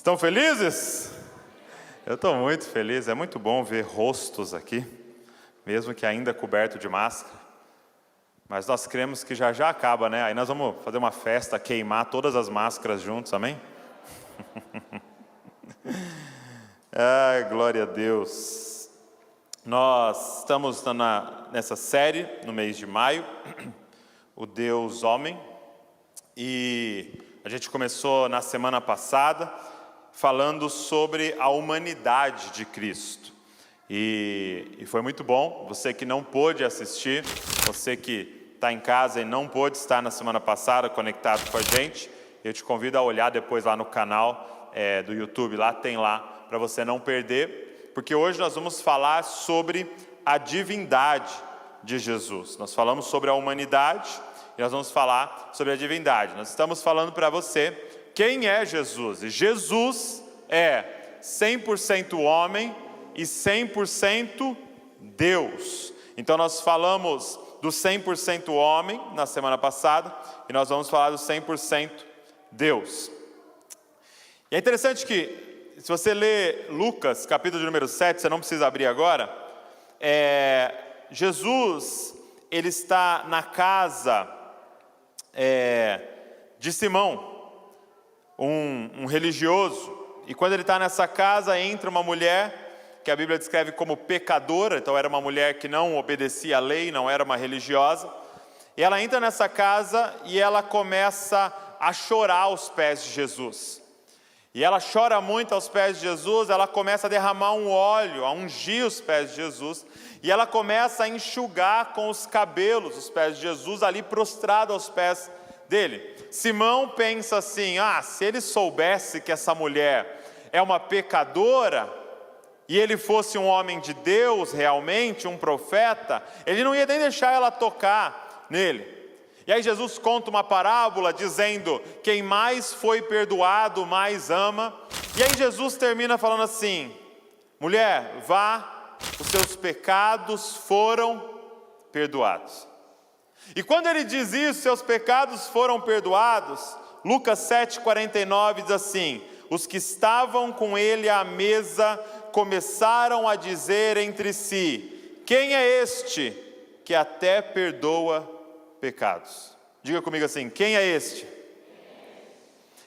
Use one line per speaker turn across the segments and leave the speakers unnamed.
Estão felizes? Eu estou muito feliz, é muito bom ver rostos aqui, mesmo que ainda coberto de máscara. Mas nós cremos que já acaba, né? Aí nós vamos fazer uma festa, queimar todas as máscaras juntos, amém? Ai, glória a Deus. Nós estamos nessa série, no mês de maio, o Deus Homem. E a gente começou na semana passada, falando sobre a humanidade de Cristo. E foi muito bom. Você que não pôde assistir, você que está em casa e não pôde estar na semana passada conectado com a gente, eu te convido a olhar depois lá no canal do YouTube, lá tem lá, para você não perder, porque hoje nós vamos falar sobre a divindade de Jesus. Nós falamos sobre a humanidade e nós vamos falar sobre a divindade. Nós estamos falando para você quem é Jesus. E Jesus é 100% homem e 100% Deus. Então nós falamos do 100% homem na semana passada e nós vamos falar do 100% Deus. E é interessante que, se você ler Lucas, capítulo de número 7, você não precisa abrir agora, Jesus, ele está na casa de Simão, um religioso, e quando ele está nessa casa, entra uma mulher, que a Bíblia descreve como pecadora, então era uma mulher que não obedecia à lei, não era uma religiosa, e ela entra nessa casa e ela começa a chorar aos pés de Jesus. E ela chora muito aos pés de Jesus, ela começa a derramar um óleo, a ungir os pés de Jesus, e ela começa a enxugar com os cabelos os pés de Jesus, ali prostrado aos pés dele. Simão pensa assim, se ele soubesse que essa mulher é uma pecadora, e ele fosse um homem de Deus realmente, um profeta, ele não ia nem deixar ela tocar nele. E aí Jesus conta uma parábola dizendo, quem mais foi perdoado, mais ama. E aí Jesus termina falando assim, mulher, vá, os seus pecados foram perdoados. E quando ele diz isso, seus pecados foram perdoados, Lucas 7,49 diz assim, os que estavam com ele à mesa começaram a dizer entre si, quem é este que até perdoa pecados? Diga comigo assim, quem é este?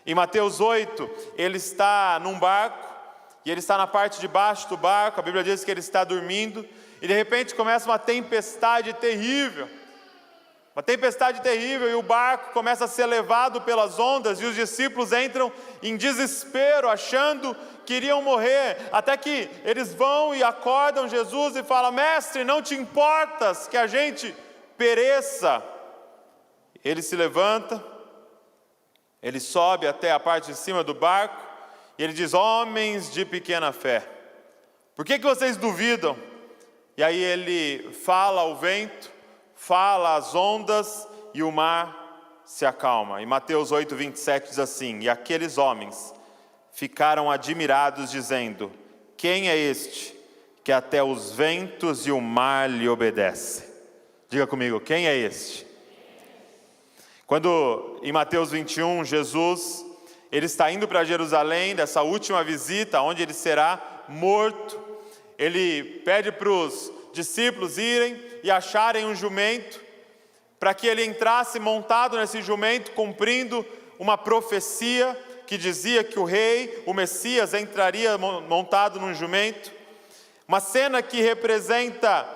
Em Mateus 8, ele está num barco, e ele está na parte de baixo do barco, a Bíblia diz que ele está dormindo, e de repente começa uma tempestade terrível, e o barco começa a ser levado pelas ondas, e os discípulos entram em desespero, achando que iriam morrer, até que eles vão e acordam Jesus e falam, mestre, não te importas que a gente pereça? Ele se levanta, ele sobe até a parte de cima do barco, e ele diz, homens de pequena fé, por que vocês duvidam? E aí ele fala ao vento, fala às ondas, e o mar se acalma. E Mateus 8,27 diz assim, e aqueles homens ficaram admirados, dizendo, quem é este, que até os ventos e o mar lhe obedecem? Diga comigo, quem é este? Quando em Mateus 21, Jesus, ele está indo para Jerusalém, dessa última visita, onde ele será morto, ele pede para os discípulos irem e acharem um jumento, para que ele entrasse montado nesse jumento, cumprindo uma profecia que dizia que o rei, o Messias, entraria montado num jumento, uma cena que representa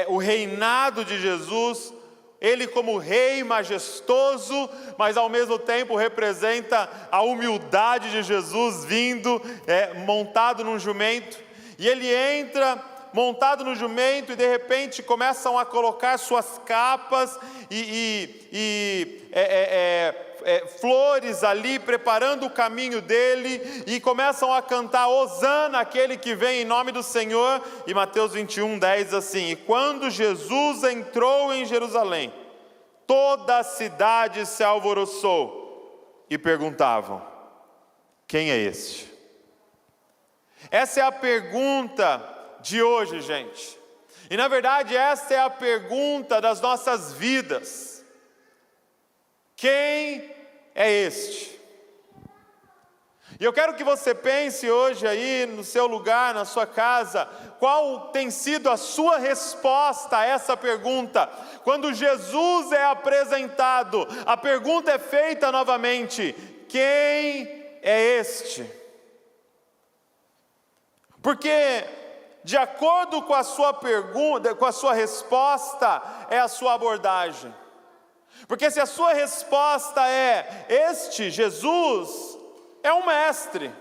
o reinado de Jesus, ele como rei majestoso, mas ao mesmo tempo representa a humildade de Jesus vindo montado num jumento, e ele entra montado no jumento e de repente começam a colocar suas capas flores ali, preparando o caminho dele, e começam a cantar, Hosana, aquele que vem em nome do Senhor, e Mateus 21:10 diz assim, e quando Jesus entrou em Jerusalém, toda a cidade se alvoroçou, e perguntavam, quem é este? Essa é a pergunta de hoje, gente, e na verdade essa é a pergunta das nossas vidas, quem é este? E eu quero que você pense hoje aí no seu lugar, na sua casa, qual tem sido a sua resposta a essa pergunta. Quando Jesus é apresentado, a pergunta é feita novamente: quem é este? Porque de acordo com a sua pergunta, com a sua resposta, é a sua abordagem. Porque se a sua resposta é: este Jesus é um mestre,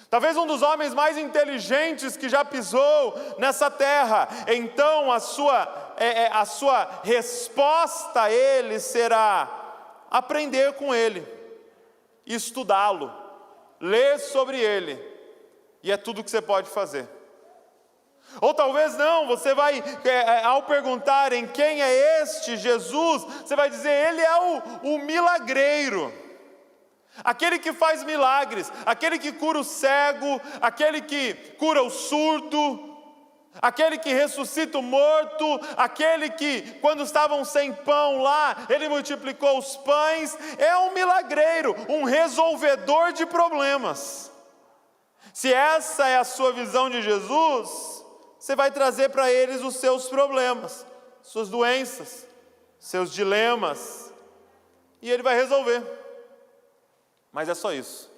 talvez um dos homens mais inteligentes que já pisou nessa terra, então a sua resposta a ele será aprender com ele, estudá-lo, ler sobre ele, e é tudo que você pode fazer. Ou talvez não, você vai, ao perguntarem quem é este Jesus, você vai dizer: ele é o milagreiro, aquele que faz milagres, aquele que cura o cego, aquele que cura o surdo, aquele que ressuscita o morto, aquele que, quando estavam sem pão lá, ele multiplicou os pães. É um milagreiro, um resolvedor de problemas. Se essa é a sua visão de Jesus, você vai trazer para eles os seus problemas, suas doenças, seus dilemas, e ele vai resolver. Mas é só isso.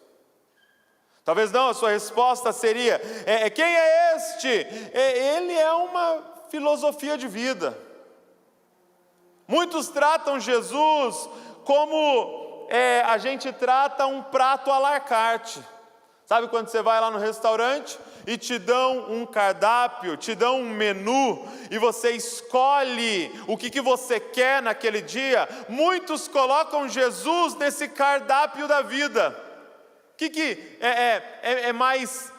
Talvez não, a sua resposta seria: quem é este? Ele é uma filosofia de vida. Muitos tratam Jesus como a gente trata um prato à la carte. Sabe quando você vai lá no restaurante e te dão um cardápio, te dão um menu, e você escolhe o que você quer naquele dia? Muitos colocam Jesus nesse cardápio da vida. O que é mais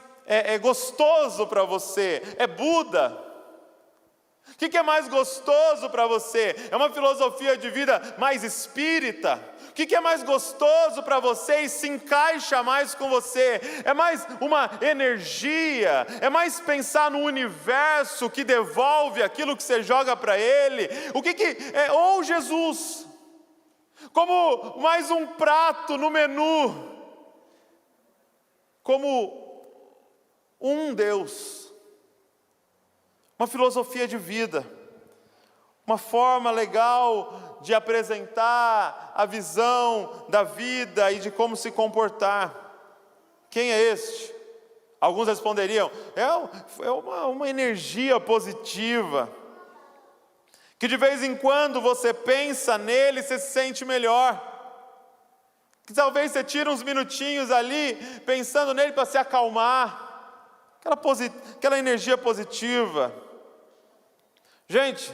gostoso para você? É Buda? O que é mais gostoso para você? É uma filosofia de vida mais espírita? O que é mais gostoso para você e se encaixa mais com você? É mais uma energia? É mais pensar no universo que devolve aquilo que você joga para ele? O que é? Ou Jesus, como mais um prato no menu, como um Deus, uma filosofia de vida, uma forma legal de apresentar a visão da vida e de como se comportar. Quem é este? Alguns responderiam: é uma energia positiva, que de vez em quando você pensa nele e você se sente melhor, que talvez você tire uns minutinhos ali pensando nele para se acalmar, aquela energia positiva. Gente,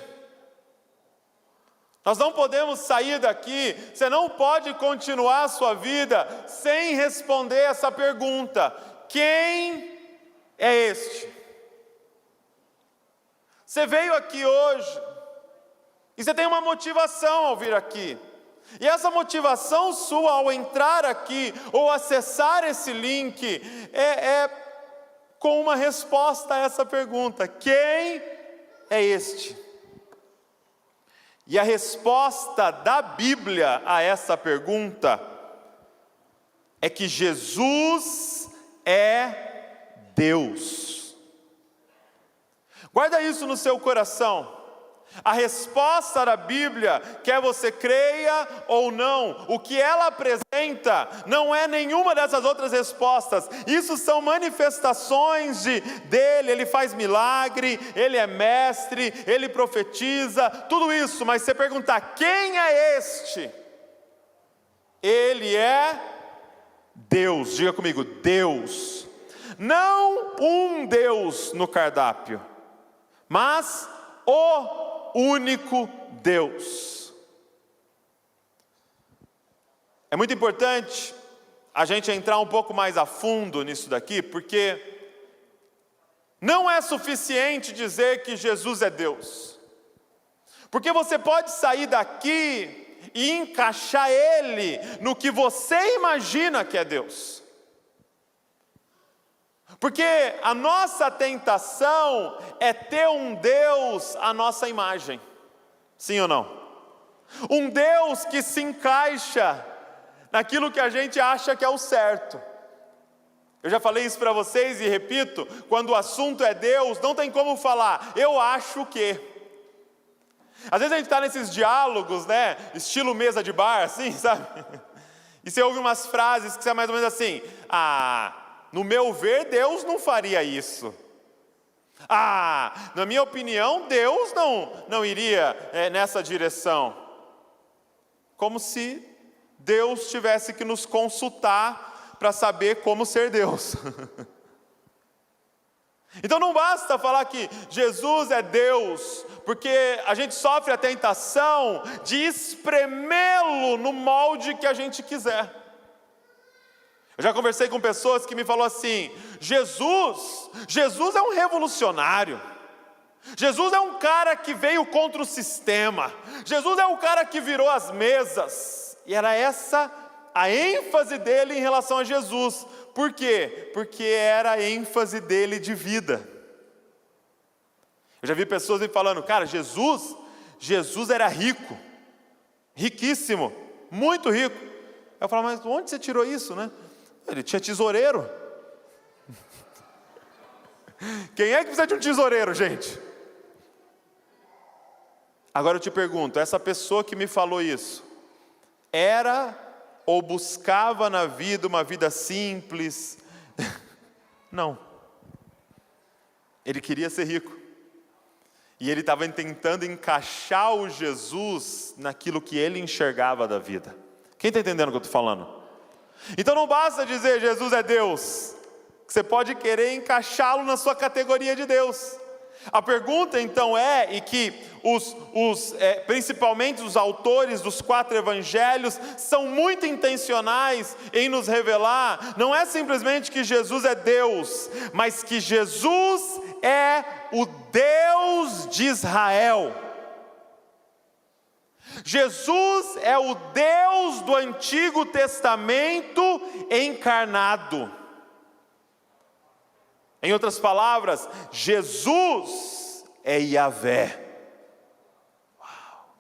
nós não podemos sair daqui, você não pode continuar a sua vida sem responder essa pergunta: quem é este? Você veio aqui hoje, e você tem uma motivação ao vir aqui, e essa motivação sua ao entrar aqui, ou acessar esse link, é com uma resposta a essa pergunta: quem é este? E a resposta da Bíblia a essa pergunta é que Jesus é Deus. Guarda isso no seu coração. A resposta da Bíblia, quer você creia ou não, o que ela apresenta não é nenhuma dessas outras respostas. Isso são manifestações dele. Ele faz milagre, ele é mestre, ele profetiza, tudo isso. Mas você perguntar: quem é este? Ele é Deus. Diga comigo: Deus. Não um Deus no cardápio, mas o único Deus. É muito importante a gente entrar um pouco mais a fundo nisso daqui, porque não é suficiente dizer que Jesus é Deus, porque você pode sair daqui e encaixar ele no que você imagina que é Deus. Porque a nossa tentação é ter um Deus à nossa imagem, sim ou não? Um Deus que se encaixa naquilo que a gente acha que é o certo. Eu já falei isso para vocês e repito, quando o assunto é Deus, não tem como falar, eu acho que. Às vezes a gente está nesses diálogos, né, estilo mesa de bar, assim, sabe? E você ouve umas frases que são mais ou menos assim, no meu ver, Deus não faria isso. Na minha opinião, Deus não iria nessa direção. Como se Deus tivesse que nos consultar para saber como ser Deus. Então não basta falar que Jesus é Deus, porque a gente sofre a tentação de espremê-lo no molde que a gente quiser. Eu já conversei com pessoas que me falaram assim, Jesus é um revolucionário, Jesus é um cara que veio contra o sistema, Jesus é o cara que virou as mesas, e era essa a ênfase dele em relação a Jesus. Por quê? Porque era a ênfase dele de vida. Eu já vi pessoas me falando, cara, Jesus era rico, riquíssimo, muito rico. Eu falo, mas onde você tirou isso, né? Ele tinha tesoureiro. Quem é que precisa de um tesoureiro, gente? Agora eu te pergunto, essa pessoa que me falou isso, era ou buscava na vida uma vida simples? Não. Ele queria ser rico. E ele estava tentando encaixar o Jesus naquilo que ele enxergava da vida. Quem está entendendo o que eu estou falando? Então não basta dizer Jesus é Deus. Você pode querer encaixá-lo na sua categoria de Deus. A pergunta então e que principalmente os autores dos 4 evangelhos são muito intencionais em nos revelar, não é simplesmente que Jesus é Deus, mas que Jesus é o Deus de Israel. Jesus é o Deus do Antigo Testamento encarnado. Em outras palavras, Jesus é Yahvé. Uau.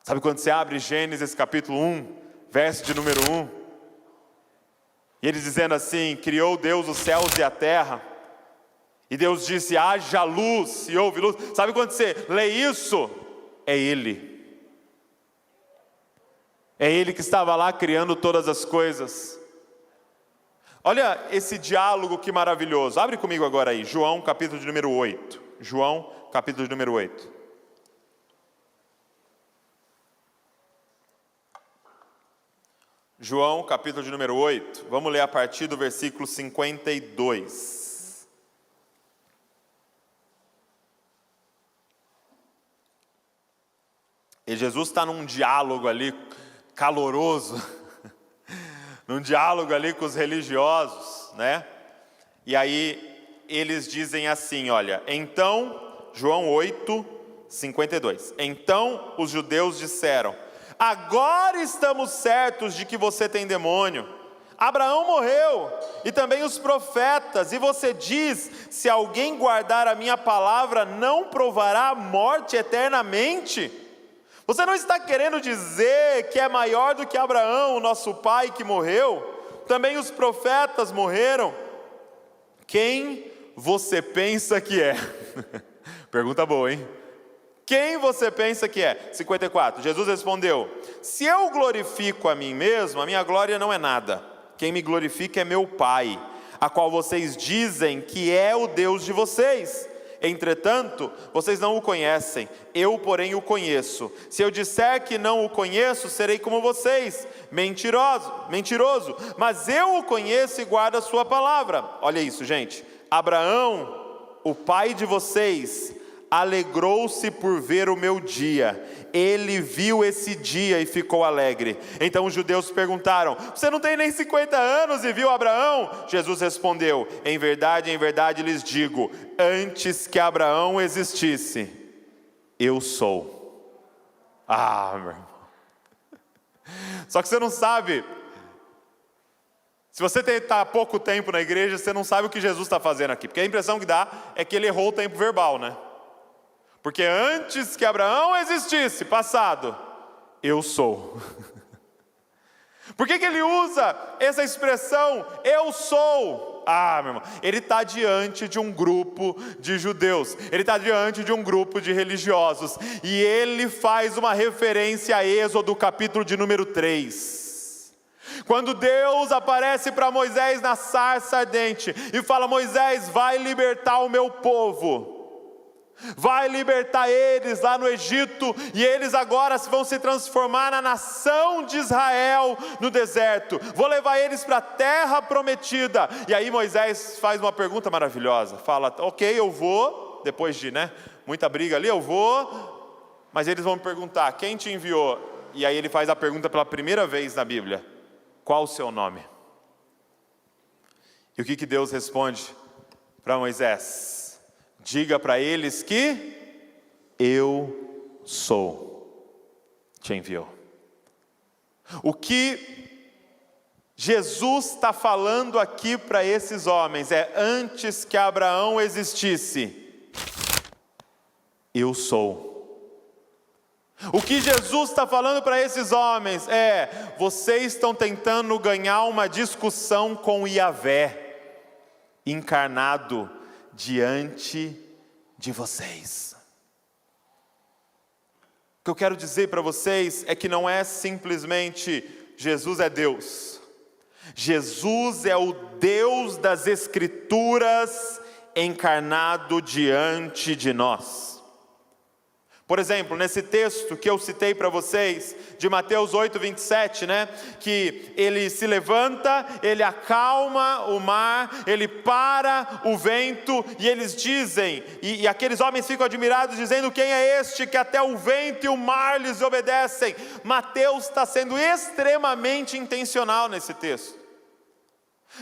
Sabe quando você abre Gênesis capítulo 1, verso de número 1? E ele dizendo assim, criou Deus os céus e a terra. E Deus disse, haja luz, e houve luz. Sabe quando você lê isso? É Ele. É Ele que estava lá criando todas as coisas. Olha esse diálogo que maravilhoso. Abre comigo agora aí, João capítulo de número 8. João capítulo de número 8. João capítulo de número 8. Vamos ler a partir do versículo 52. E Jesus está num diálogo ali caloroso. Num diálogo ali com os religiosos, né? E aí eles dizem assim, olha, então, João 8, 52. Então os judeus disseram, agora estamos certos de que você tem demônio. Abraão morreu, e também os profetas, e você diz, se alguém guardar a minha palavra, não provará a morte eternamente? Você não está querendo dizer que é maior do que Abraão, o nosso pai que morreu? Também os profetas morreram. Quem você pensa que é? Pergunta boa, hein? Quem você pensa que é? 54, Jesus respondeu, se eu glorifico a mim mesmo, a minha glória não é nada. Quem me glorifica é meu Pai, a qual vocês dizem que é o Deus de vocês. Entretanto, vocês não o conhecem, eu porém o conheço. Se eu disser que não o conheço, serei como vocês, mentiroso, mas eu o conheço e guardo a sua palavra. Olha isso, gente, Abraão, o pai de vocês, alegrou-se por ver o meu dia, ele viu esse dia e ficou alegre. Então os judeus perguntaram, você não tem nem 50 anos e viu Abraão? Jesus respondeu, em verdade lhes digo, antes que Abraão existisse, eu sou. Meu irmão. Só que você não sabe, se você está há pouco tempo na igreja, você não sabe o que Jesus está fazendo aqui, porque a impressão que dá é que ele errou o tempo verbal, né? Porque antes que Abraão existisse, passado, eu sou. Por que ele usa essa expressão, eu sou? Ah, meu irmão, ele está diante de um grupo de judeus, ele está diante de um grupo de religiosos, e ele faz uma referência a Êxodo, capítulo de número 3. Quando Deus aparece para Moisés na sarça ardente e fala: Moisés, vai libertar o meu povo. Vai libertar eles lá no Egito, e eles agora vão se transformar na nação de Israel no deserto. Vou levar eles para a terra prometida. E aí Moisés faz uma pergunta maravilhosa, fala: ok, eu vou, depois de muita briga ali, eu vou, mas eles vão me perguntar, quem te enviou? E aí ele faz a pergunta pela primeira vez na Bíblia: qual o seu nome? E o que Deus responde para Moisés? Diga para eles que eu sou, te enviou. O que Jesus está falando aqui para esses homens é: antes que Abraão existisse, eu sou. O que Jesus está falando para esses homens é: vocês estão tentando ganhar uma discussão com Yahvé, encarnado diante de vocês. O que eu quero dizer para vocês é que não é simplesmente Jesus é Deus. Jesus é o Deus das Escrituras encarnado diante de nós. Por exemplo, nesse texto que eu citei para vocês, de Mateus 8:27, que ele se levanta, ele acalma o mar, ele para o vento, e eles dizem, e aqueles homens ficam admirados, dizendo: quem é este que até o vento e o mar lhes obedecem? Mateus está sendo extremamente intencional nesse texto.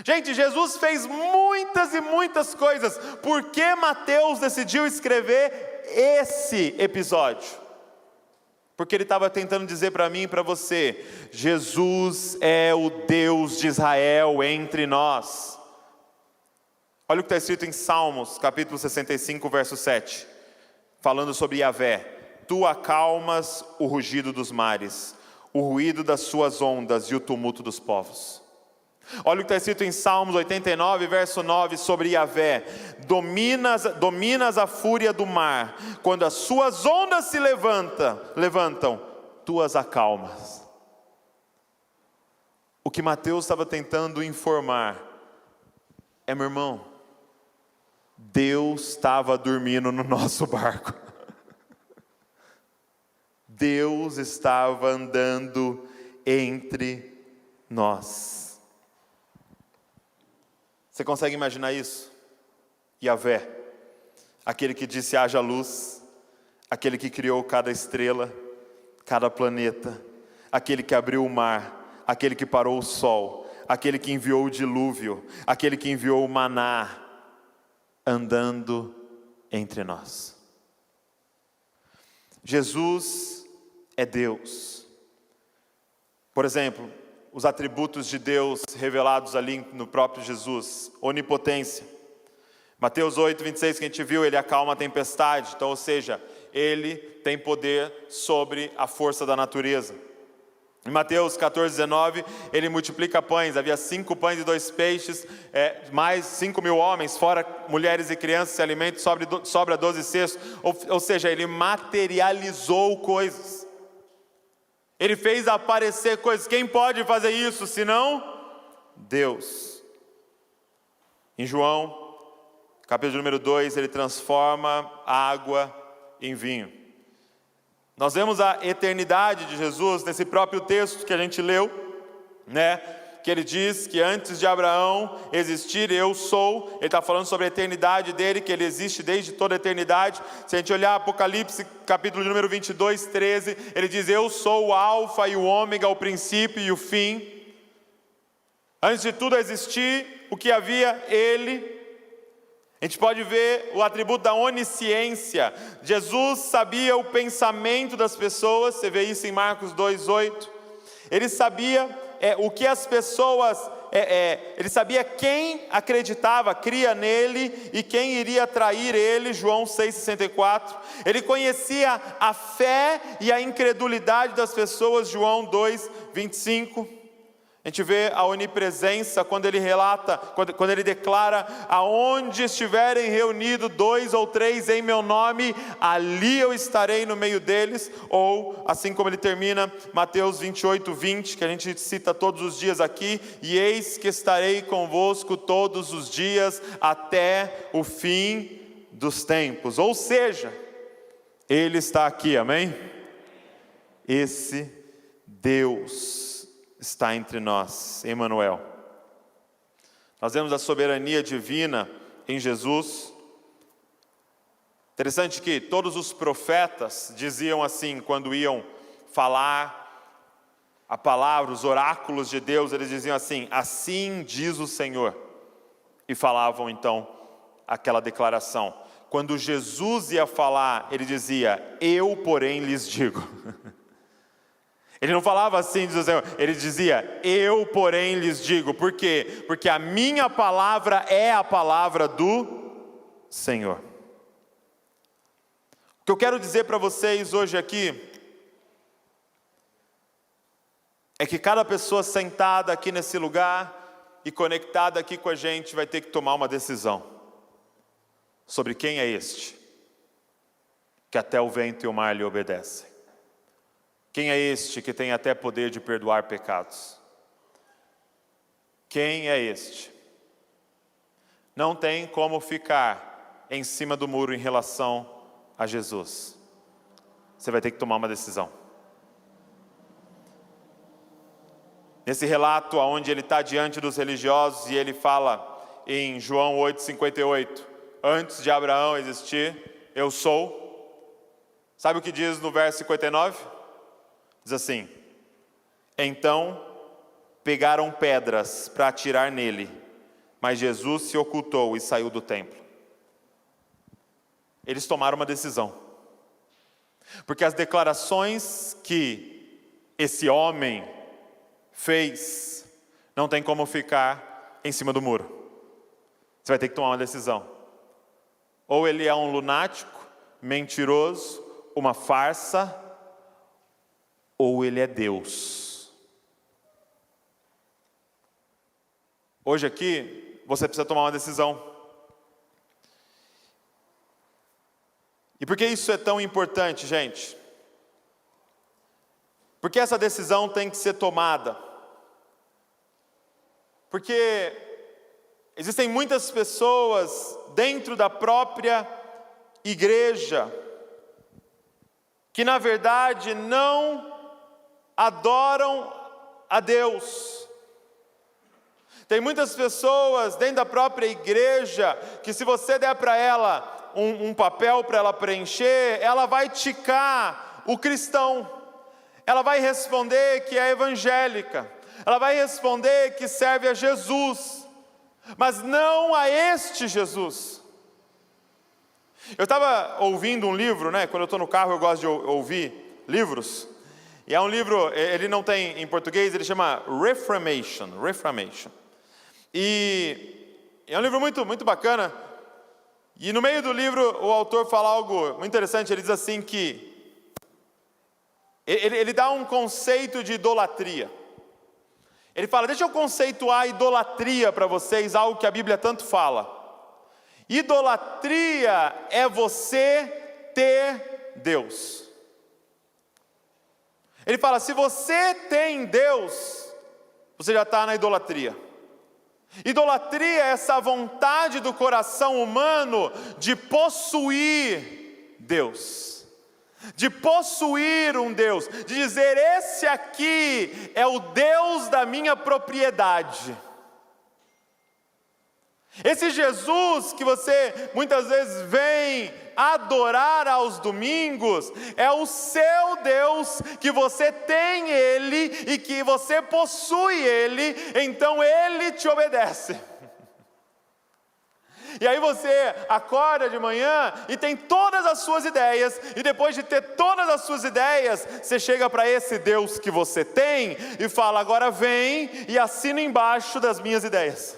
Gente, Jesus fez muitas e muitas coisas. Por que Mateus decidiu escrever esse episódio? Porque ele estava tentando dizer para mim e para você: Jesus é o Deus de Israel entre nós. Olha o que está escrito em Salmos, capítulo 65, verso 7, falando sobre Yahvé: tu acalmas o rugido dos mares, o ruído das suas ondas e o tumulto dos povos. Olha o que está escrito em Salmos 89, verso 9, sobre Yahvé: dominas a fúria do mar, quando as suas ondas se levantam, tu as acalmas. O que Mateus estava tentando informar é: meu irmão, Deus estava dormindo no nosso barco. Deus estava andando entre nós. Você consegue imaginar isso? Yahvé, aquele que disse haja luz, aquele que criou cada estrela, cada planeta, aquele que abriu o mar, aquele que parou o sol, aquele que enviou o dilúvio, aquele que enviou o maná, andando entre nós. Jesus é Deus. Por exemplo, os atributos de Deus revelados ali no próprio Jesus: onipotência. Mateus 8:26, que a gente viu, ele acalma a tempestade. Então, ou seja, ele tem poder sobre a força da natureza. Em Mateus 14:19, ele multiplica pães. Havia 5 pães e 2 peixes, mais 5.000 homens, fora mulheres e crianças, se alimentam, sobra 12 cestos. Ou seja, ele materializou coisas. Ele fez aparecer coisas. Quem pode fazer isso senão Deus? Em João, capítulo número 2, ele transforma a água em vinho. Nós vemos a eternidade de Jesus nesse próprio texto que a gente leu, que ele diz que antes de Abraão existir, eu sou. Ele está falando sobre a eternidade dele, que ele existe desde toda a eternidade. Se a gente olhar Apocalipse, capítulo número 22, 13, ele diz: eu sou o alfa e o ômega, o princípio e o fim. Antes de tudo existir, o que havia? Ele. A gente pode ver o atributo da onisciência. Jesus sabia o pensamento das pessoas. Você vê isso em Marcos 2:8. Ele sabia o que as pessoas, ele sabia quem acreditava, cria nele, e quem iria trair ele, João 6,64. Ele conhecia a fé e a incredulidade das pessoas, João 2,25. A gente vê a onipresença quando ele relata, quando ele declara: aonde estiverem reunidos 2 ou 3 em meu nome, ali eu estarei no meio deles. Ou, assim como ele termina, Mateus 28:20, que a gente cita todos os dias aqui: e eis que estarei convosco todos os dias, até o fim dos tempos. Ou seja, ele está aqui, amém? Esse Deus está entre nós, Emmanuel. Nós vemos a soberania divina em Jesus. Interessante que todos os profetas diziam assim, quando iam falar a palavra, os oráculos de Deus, eles diziam assim: assim diz o Senhor, e falavam então aquela declaração. Quando Jesus ia falar, ele dizia: eu, porém, lhes digo. Ele não falava assim, diz o Senhor, ele dizia: eu, porém, lhes digo. Por quê? Porque a minha palavra é a palavra do Senhor. O que eu quero dizer para vocês hoje aqui é que cada pessoa sentada aqui nesse lugar e conectada aqui com a gente vai ter que tomar uma decisão sobre quem é este que até o vento e o mar lhe obedecem. Quem é este que tem até poder de perdoar pecados? Quem é este? Não tem como ficar em cima do muro em relação a Jesus. Você vai ter que tomar uma decisão. Nesse relato onde ele está diante dos religiosos e ele fala em João 8,58, antes de Abraão existir, eu sou. Sabe o que diz no verso 59? Diz assim: então pegaram pedras para atirar nele, mas Jesus se ocultou e saiu do templo. Eles tomaram uma decisão, porque as declarações que esse homem fez, não tem como ficar em cima do muro. Você vai ter que tomar uma decisão. Ou ele é um lunático, mentiroso, uma farsa, ou ele é Deus. Hoje aqui, você precisa tomar uma decisão. E por que isso é tão importante, gente? Porque essa decisão tem que ser tomada. Porque existem muitas pessoas dentro da própria igreja que na verdade não adoram a Deus. Tem muitas pessoas dentro da própria igreja que, se você der para ela um papel para ela preencher, ela vai ticar o cristão. Ela vai responder que é evangélica. Ela vai responder que serve a Jesus, mas não a este Jesus. Eu estava ouvindo um livro, né? Quando eu estou no carro eu gosto de ouvir livros. E é um livro, ele não tem em português, ele chama Reformation. E é um livro muito, muito bacana. E no meio do livro o autor fala algo muito interessante. Ele diz assim que ele dá um conceito de idolatria. Ele fala: deixa eu conceituar a idolatria para vocês, algo que a Bíblia tanto fala. Idolatria é você ter Deus. Ele fala: se você tem Deus, você já está na idolatria. Idolatria é essa vontade do coração humano de possuir Deus, de possuir um Deus, de dizer: esse aqui é o Deus da minha propriedade. Esse Jesus que você muitas vezes vem adorar aos domingos, é o seu Deus, que você tem Ele e que você possui Ele, então Ele te obedece. E aí você acorda de manhã e tem todas as suas ideias, e depois de ter todas as suas ideias, você chega para esse Deus que você tem e fala: agora vem e assina embaixo das minhas ideias.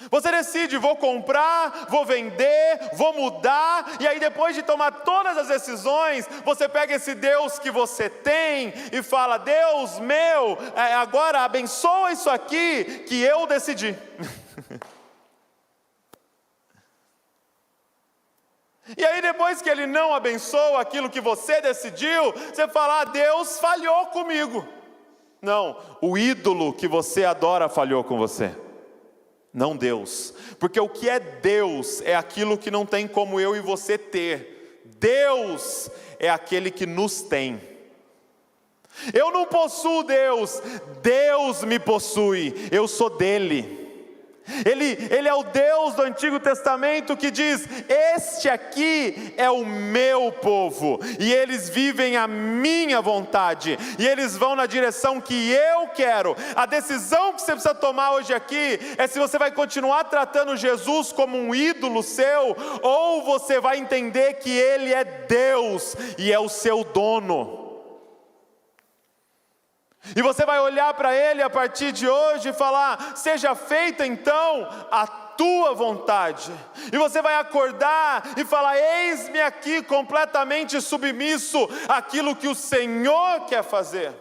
Você decide, vou comprar, vou vender, vou mudar, e aí depois de tomar todas as decisões, você pega esse Deus que você tem e fala: Deus meu, agora abençoa isso aqui que eu decidi. E aí depois que Ele não abençoa aquilo que você decidiu, você fala: Deus falhou comigo. Não, o ídolo que você adora falhou com você. Não Deus, porque o que é Deus é aquilo que não tem como eu e você ter. Deus é aquele que nos tem. Eu não possuo Deus, Deus me possui, eu sou dele. Ele é o Deus do Antigo Testamento que diz: este aqui é o meu povo, e eles vivem a minha vontade, e eles vão na direção que eu quero. A decisão que você precisa tomar hoje aqui é se você vai continuar tratando Jesus como um ídolo seu, ou você vai entender que Ele é Deus e é o seu dono. E você vai olhar para Ele a partir de hoje e falar: seja feita então a tua vontade. E você vai acordar e falar: eis-me aqui completamente submisso àquilo que o Senhor quer fazer.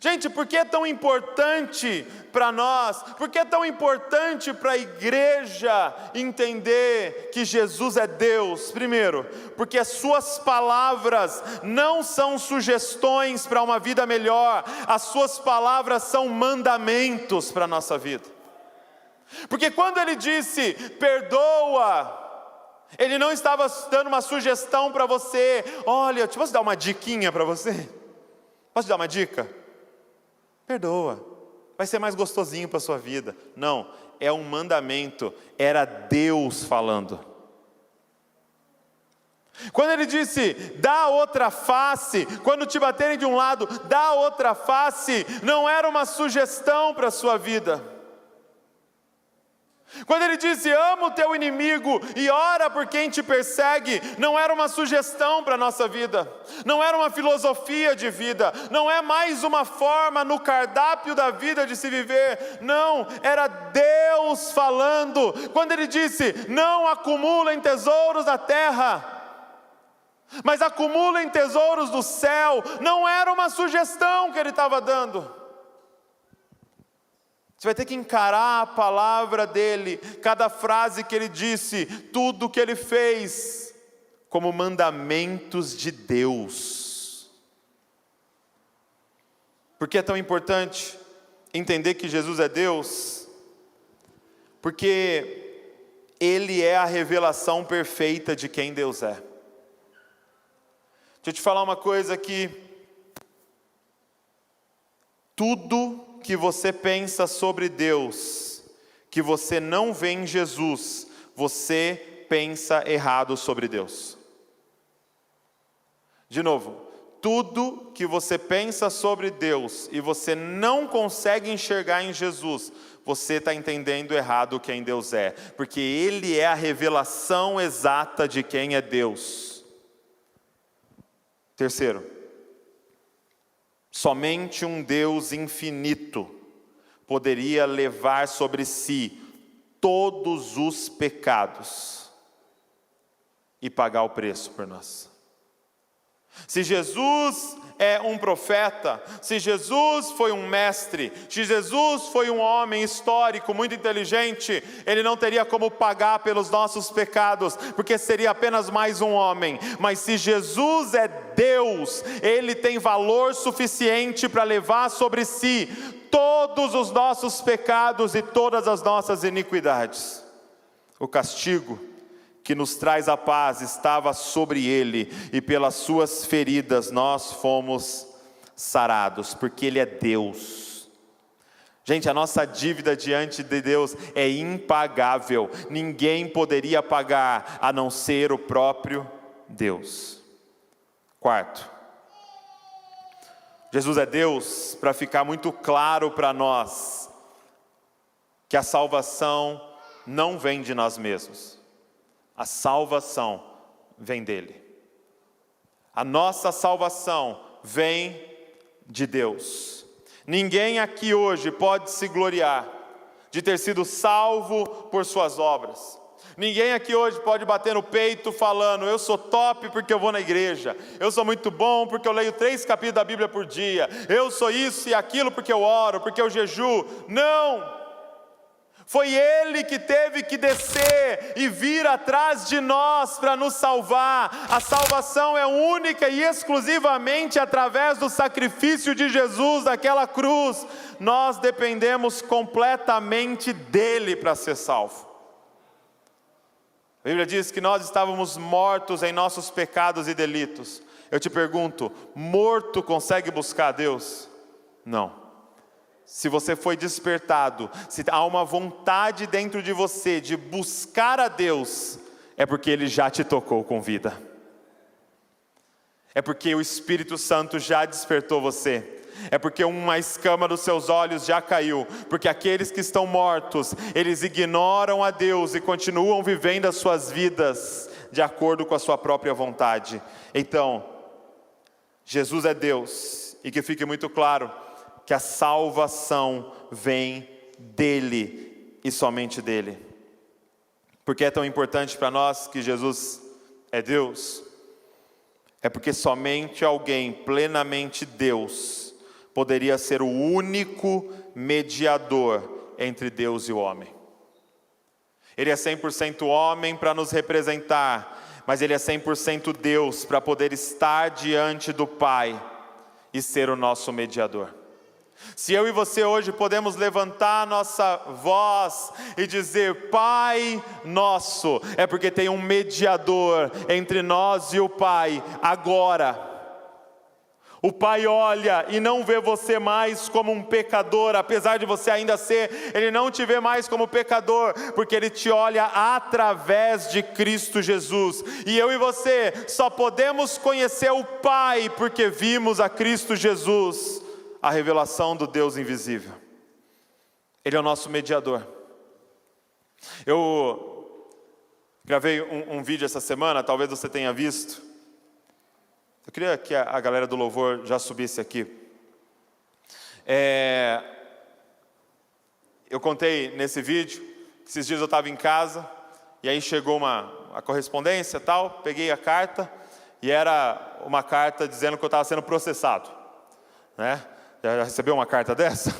Gente, por que é tão importante para nós, por que é tão importante para a igreja entender que Jesus é Deus? Primeiro, porque as suas palavras não são sugestões para uma vida melhor, as suas palavras são mandamentos para a nossa vida. Porque quando Ele disse perdoa, Ele não estava dando uma sugestão para você: olha, posso dar uma diquinha para você? Posso te dar uma dica? Perdoa, vai ser mais gostosinho para a sua vida. Não, é um mandamento, era Deus falando. Quando Ele disse, dá outra face, quando te baterem de um lado, dá outra face, não era uma sugestão para a sua vida. Quando Ele disse, ama o teu inimigo e ora por quem te persegue, não era uma sugestão para a nossa vida, não era uma filosofia de vida, não é mais uma forma no cardápio da vida de se viver, não, era Deus falando. Quando Ele disse, não acumulem tesouros na terra, mas acumulem tesouros do céu, não era uma sugestão que Ele estava dando. Você vai ter que encarar a palavra dEle, cada frase que Ele disse, tudo que Ele fez, como mandamentos de Deus. Por que é tão importante entender que Jesus é Deus? Porque Ele é a revelação perfeita de quem Deus é. Deixa eu te falar uma coisa aqui. Tudo que você pensa sobre Deus, que você não vê em Jesus, você pensa errado sobre Deus. De novo, tudo que você pensa sobre Deus e você não consegue enxergar em Jesus, você está entendendo errado quem Deus é, porque Ele é a revelação exata de quem é Deus. Terceiro, somente um Deus infinito poderia levar sobre si todos os pecados e pagar o preço por nós. Se Jesus é um profeta, se Jesus foi um mestre, se Jesus foi um homem histórico muito inteligente, Ele não teria como pagar pelos nossos pecados, porque seria apenas mais um homem. Mas se Jesus é Deus, Ele tem valor suficiente para levar sobre si todos os nossos pecados e todas as nossas iniquidades. O castigo que nos traz a paz estava sobre Ele, e pelas suas feridas nós fomos sarados, porque Ele é Deus. Gente, a nossa dívida diante de Deus é impagável, ninguém poderia pagar a não ser o próprio Deus. Quarto, Jesus é Deus para ficar muito claro para nós que a salvação não vem de nós mesmos. A salvação vem dEle. A nossa salvação vem de Deus. Ninguém aqui hoje pode se gloriar, de ter sido salvo por suas obras. Ninguém aqui hoje pode bater no peito falando: eu sou top porque eu vou na igreja, eu sou muito bom porque eu leio 3 capítulos da Bíblia por dia, eu sou isso e aquilo porque eu oro, porque eu jejuo. Não! Foi Ele que teve que descer e vir atrás de nós para nos salvar. A salvação é única e exclusivamente através do sacrifício de Jesus naquela cruz. Nós dependemos completamente dEle para ser salvo. A Bíblia diz que nós estávamos mortos em nossos pecados e delitos. Eu te pergunto, morto consegue buscar a Deus? Não. Se você foi despertado, se há uma vontade dentro de você de buscar a Deus, é porque Ele já te tocou com vida. É porque o Espírito Santo já despertou você. É porque uma escama dos seus olhos já caiu. Porque aqueles que estão mortos, eles ignoram a Deus e continuam vivendo as suas vidas de acordo com a sua própria vontade. Então, Jesus é Deus. E que fique muito claro que a salvação vem dEle e somente dEle. Por que é tão importante para nós que Jesus é Deus? É porque somente alguém plenamente Deus poderia ser o único mediador entre Deus e o homem. Ele é 100% homem para nos representar, mas Ele é 100% Deus para poder estar diante do Pai e ser o nosso mediador. Se eu e você hoje podemos levantar a nossa voz e dizer Pai Nosso, é porque tem um mediador entre nós e o Pai agora. O Pai olha e não vê você mais como um pecador, apesar de você ainda ser, Ele não te vê mais como pecador, porque Ele te olha através de Cristo Jesus. E eu e você só podemos conhecer o Pai porque vimos a Cristo Jesus, a revelação do Deus invisível. Ele é o nosso mediador. Eu gravei um vídeo essa semana, talvez você tenha visto. Eu queria que a galera do louvor já subisse aqui. Eu contei nesse vídeo, que esses dias eu estava em casa, e aí chegou a correspondência e tal, peguei a carta, e era uma carta dizendo que eu estava sendo processado, né? Já recebeu uma carta dessa?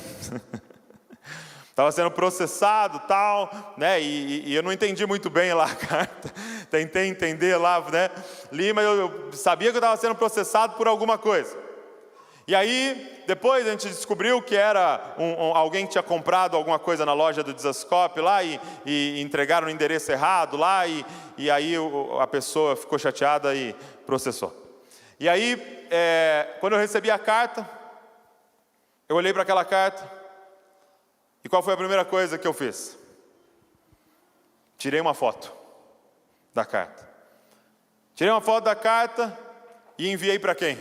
Estava sendo processado e tal, né? E eu não entendi muito bem lá a carta. Tentei entender lá, né? Li, mas eu sabia que eu estava sendo processado por alguma coisa. E aí, depois a gente descobriu que era alguém que tinha comprado alguma coisa na loja do Dizascope lá e entregaram o endereço errado lá e aí a pessoa ficou chateada e processou. E aí, quando eu recebi a carta, eu olhei para aquela carta, e qual foi a primeira coisa que eu fiz? Tirei uma foto da carta. Tirei uma foto da carta e enviei para quem?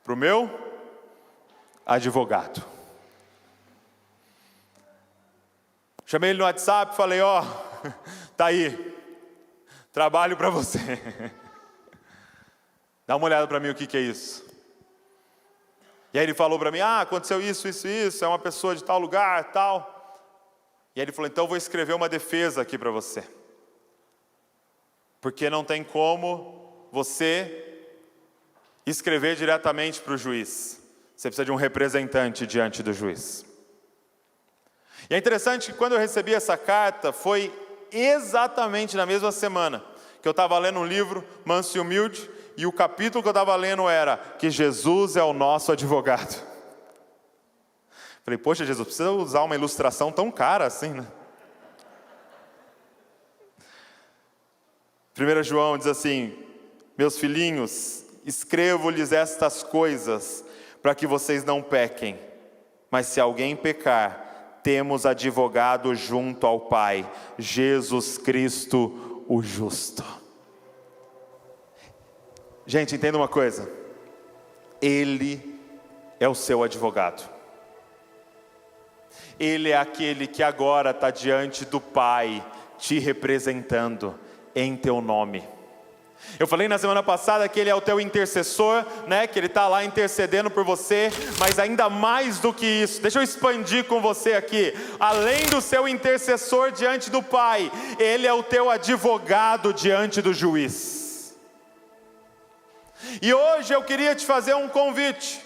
Para o meu advogado. Chamei ele no WhatsApp e falei, ó, tá aí, trabalho para você. Dá uma olhada para mim o que é isso. E aí ele falou para mim, aconteceu isso, é uma pessoa de tal lugar, tal. E aí ele falou, então eu vou escrever uma defesa aqui para você. Porque não tem como você escrever diretamente para o juiz. Você precisa de um representante diante do juiz. E é interessante que quando eu recebi essa carta, foi exatamente na mesma semana que eu estava lendo um livro, Manso e Humilde, e o capítulo que eu estava lendo era que Jesus é o nosso advogado. Falei, poxa, Jesus, precisa usar uma ilustração tão cara assim, né? 1 João diz assim, meus filhinhos, escrevo-lhes estas coisas para que vocês não pequem. Mas se alguém pecar, temos advogado junto ao Pai, Jesus Cristo, o justo. Gente, entenda uma coisa. Ele é o seu advogado. Ele é aquele que agora está diante do Pai, te representando em teu nome. Eu falei na semana passada que Ele é o teu intercessor, né? Que Ele está lá intercedendo por você, mas ainda mais do que isso, deixa eu expandir com você aqui. Além do seu intercessor diante do Pai, Ele é o teu advogado diante do juiz. E hoje eu queria te fazer um convite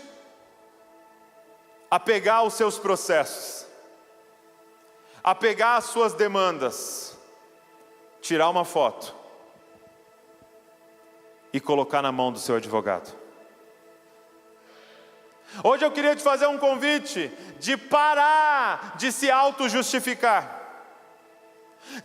a pegar os seus processos, a pegar as suas demandas, tirar uma foto e colocar na mão do seu advogado. Hoje eu queria te fazer um convite de parar de se auto-justificar,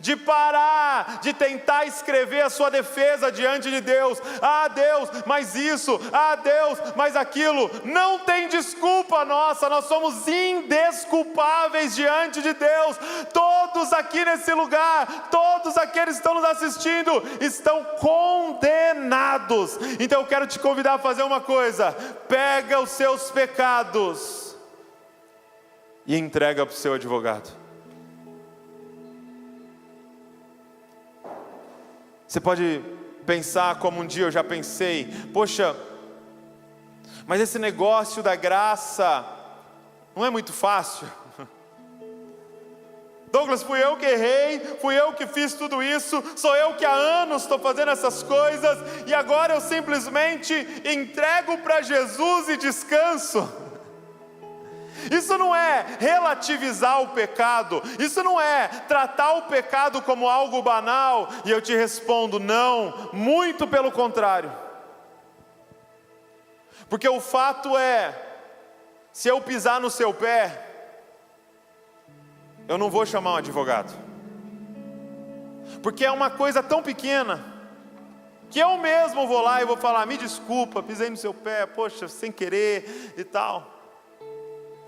de parar de tentar escrever a sua defesa diante de Deus. Ah, Deus, mas isso, ah, Deus, mas aquilo. Não tem desculpa nossa, nós somos indesculpáveis diante de Deus. Todos aqui nesse lugar, todos aqueles que estão nos assistindo, estão condenados. Então eu quero te convidar a fazer uma coisa: pega os seus pecados e entrega para o seu advogado. Você pode pensar como um dia eu já pensei: poxa, mas esse negócio da graça não é muito fácil. Douglas, fui eu que errei, fui eu que fiz tudo isso, sou eu que há anos estou fazendo essas coisas, e agora eu simplesmente entrego para Jesus e descanso. Isso não é relativizar o pecado, isso não é tratar o pecado como algo banal, e eu te respondo: não, muito pelo contrário. Porque o fato é, se eu pisar no seu pé, eu não vou chamar um advogado, porque é uma coisa tão pequena, que eu mesmo vou lá e vou falar: me desculpa, pisei no seu pé, poxa, sem querer e tal.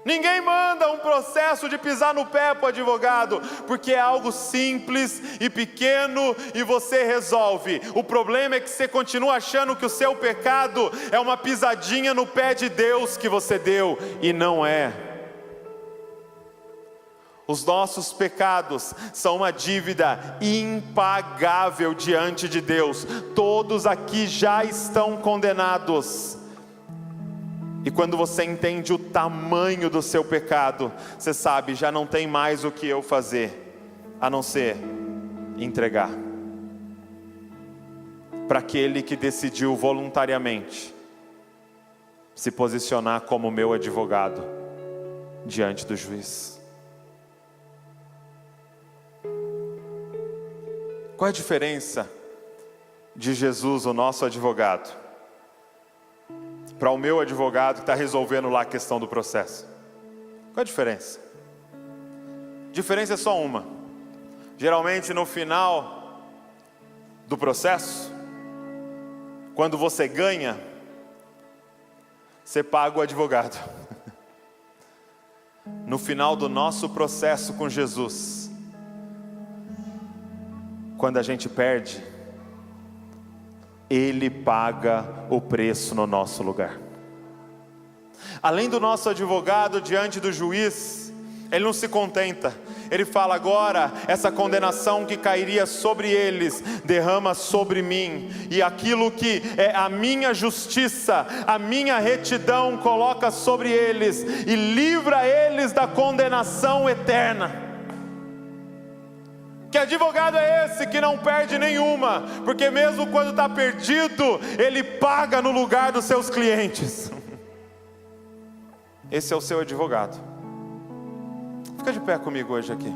Ninguém manda um processo de pisar no pé para o advogado, porque é algo simples e pequeno e você resolve. O problema é que você continua achando que o seu pecado é uma pisadinha no pé de Deus que você deu, e não é. Os nossos pecados são uma dívida impagável diante de Deus. Todos aqui já estão condenados. E quando você entende o tamanho do seu pecado, você sabe, já não tem mais o que eu fazer, a não ser entregar para aquele que decidiu voluntariamente se posicionar como meu advogado diante do juiz. Qual é a diferença de Jesus, o nosso advogado, para o meu advogado que está resolvendo lá a questão do processo? Qual a diferença? A diferença é só uma. Geralmente no final do processo, quando você ganha, você paga o advogado. No final do nosso processo com Jesus, quando a gente perde, Ele paga o preço no nosso lugar. Além do nosso advogado diante do juiz, Ele não se contenta. Ele fala: agora essa condenação que cairia sobre eles, derrama sobre mim. E aquilo que é a minha justiça, a minha retidão, coloca sobre eles e livra eles da condenação eterna. Que advogado é esse que não perde nenhuma? Porque mesmo quando está perdido, ele paga no lugar dos seus clientes. Esse é o seu advogado. Fica de pé comigo hoje aqui.